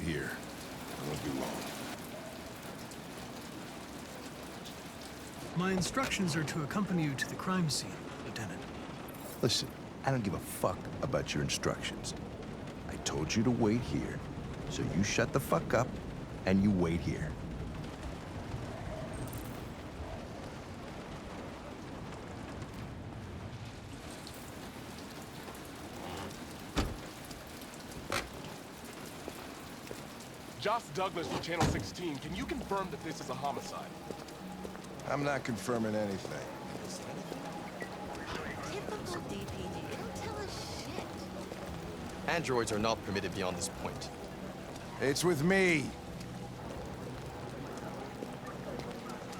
here. I won't be long. My instructions are to accompany you to the crime scene, Lieutenant. Listen, I don't give a fuck about your instructions. I told you to wait here, so you shut the fuck up and you wait here. Josh Douglas from Channel 16, can you confirm that this is a homicide? I'm not confirming anything. Typical DPD. They don't tell us shit. Androids are not permitted beyond this point. It's with me.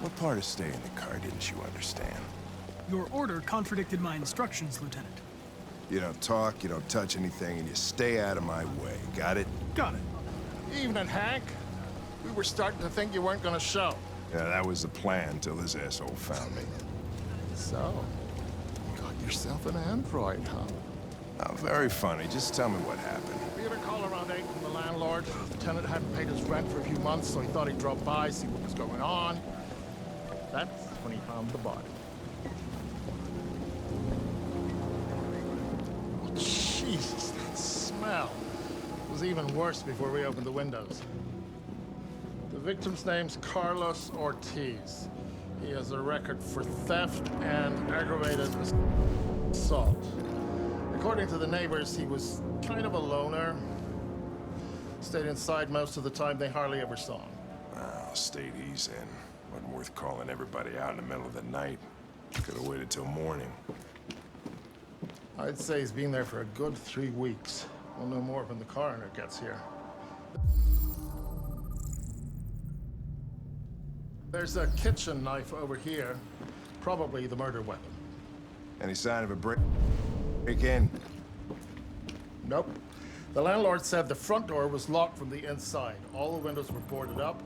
What part of staying in the car didn't you understand? Your order contradicted my instructions, Lieutenant. You don't talk, you don't touch anything, and you stay out of my way. Got it? Got it. Evening, Hank. We were starting to think you weren't gonna show. Yeah, that was the plan till this asshole found me. So, you got yourself an android, huh? Oh, very funny. Just tell me what happened. We had a call around 8 from the landlord. The tenant hadn't paid his rent for a few months, so he thought he'd drop by, see what was going on. That's when he found the body. Oh, Jesus, that smell. It was even worse before we opened the windows. The victim's name's Carlos Ortiz. He has a record for theft and aggravated assault. According to the neighbors, he was kind of a loner. Stayed inside most of the time. They hardly ever saw him. Well, stayed easy in. Wasn't worth calling everybody out in the middle of the night. Could have waited till morning. I'd say he's been there for a good 3 weeks. We'll know more when the coroner gets here. There's a kitchen knife over here. Probably the murder weapon. Any sign of a break-in? Nope. The landlord said the front door was locked from the inside. All the windows were boarded up.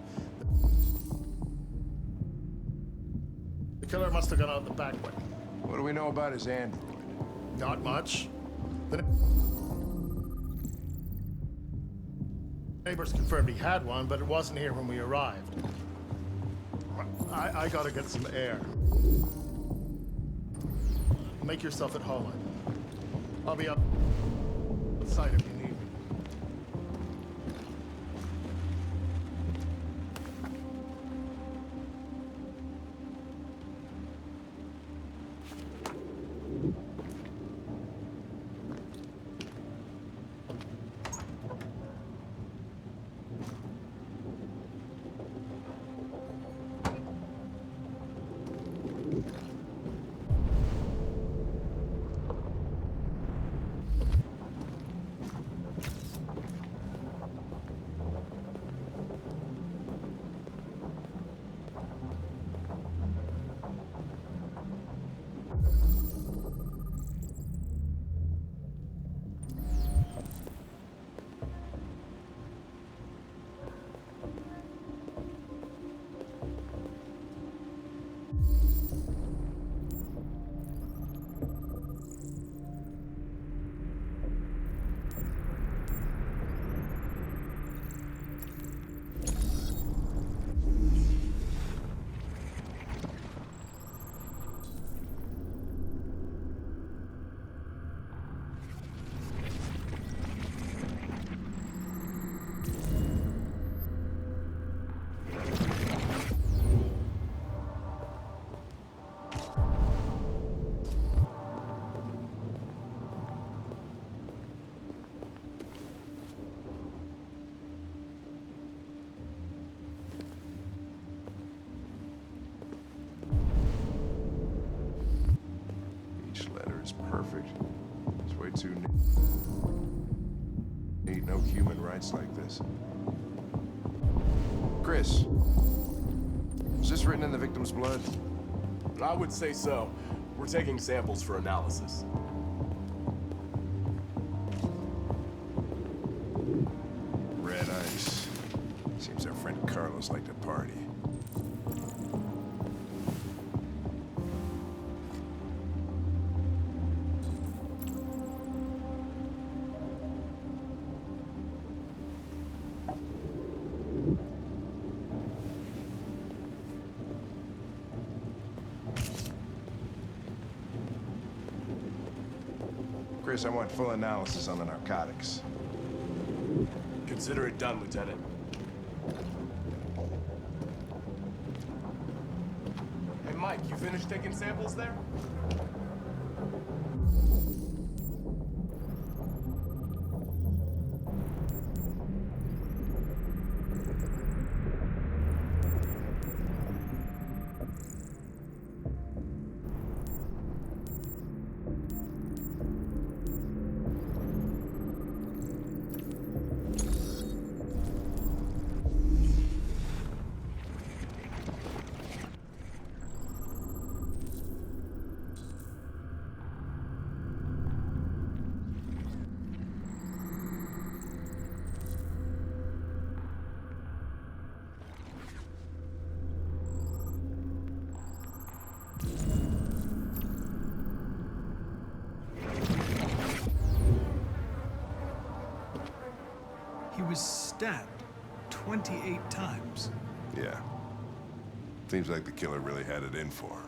The killer must have gone out the back way. What do we know about his android? Not much. The neighbors confirmed he had one, but it wasn't here when we arrived. I gotta get some air. Make yourself at home. I'll be outside if you need me. Perfect. It's way too neat. No human rights like this. Chris, is this written in the victim's blood? I would say so. We're taking samples for analysis. Red ice. Seems our friend Carlos liked to party. First, I want full analysis on the narcotics. Consider it done, Lieutenant. Hey, Mike, you finished taking samples there? He was stabbed 28 times. Yeah. Seems like the killer really had it in for him.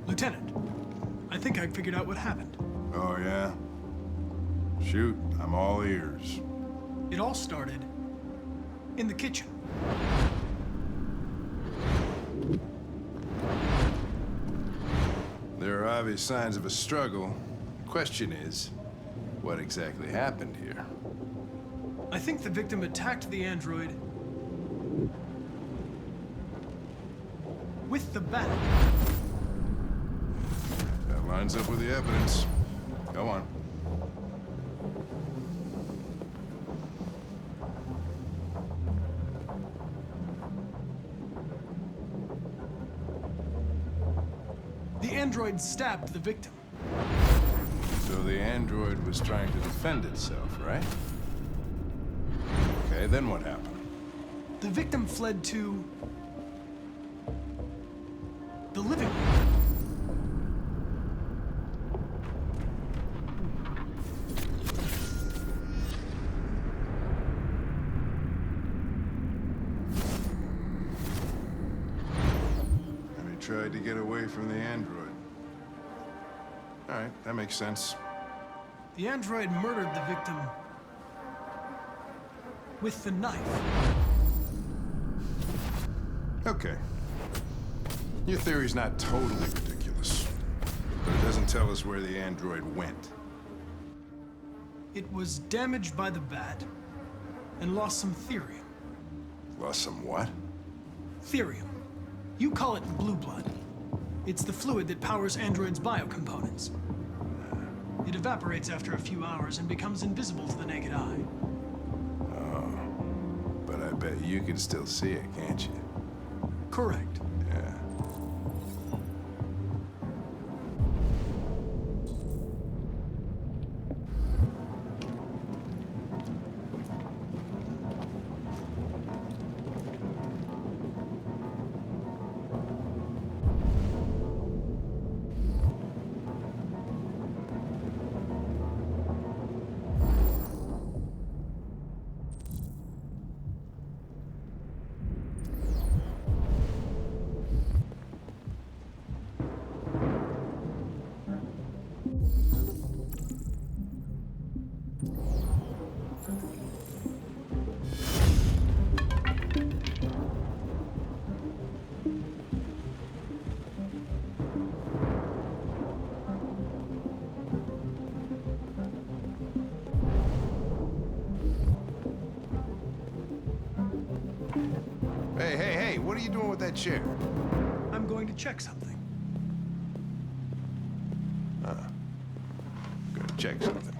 Lieutenant, I think I figured out what happened. Oh, yeah? Shoot, I'm all ears. It all started in the kitchen. There are obvious signs of a struggle. Question is, what exactly happened here? I think the victim attacked the android with the bat. That lines up with the evidence. Go on. The android stabbed the victim. So the android was trying to defend itself, right? Okay, then what happened? The victim fled to the living room. And he tried to get away from the android. All right, that makes sense. The android murdered the victim with the knife. Okay. Your theory's not totally ridiculous, but it doesn't tell us where the android went. It was damaged by the bat and lost some therium. Lost some what? Therium. You call it blue blood. It's the fluid that powers androids' biocomponents. It evaporates after a few hours and becomes invisible to the naked eye. But I bet you can still see it, can't you? Correct. Yeah. Hey, what are you doing with that chair? I'm going to check something. Gonna check something.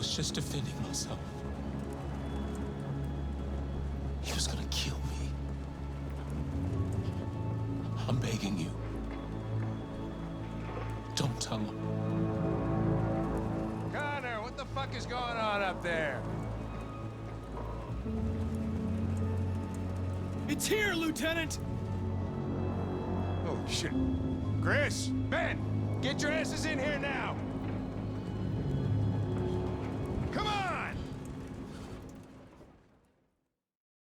was just defending myself. He was gonna kill me. I'm begging you. Don't tell him. Connor, what the fuck is going on up there? It's here, Lieutenant! Oh, shit. Chris, Ben, get your asses in here now!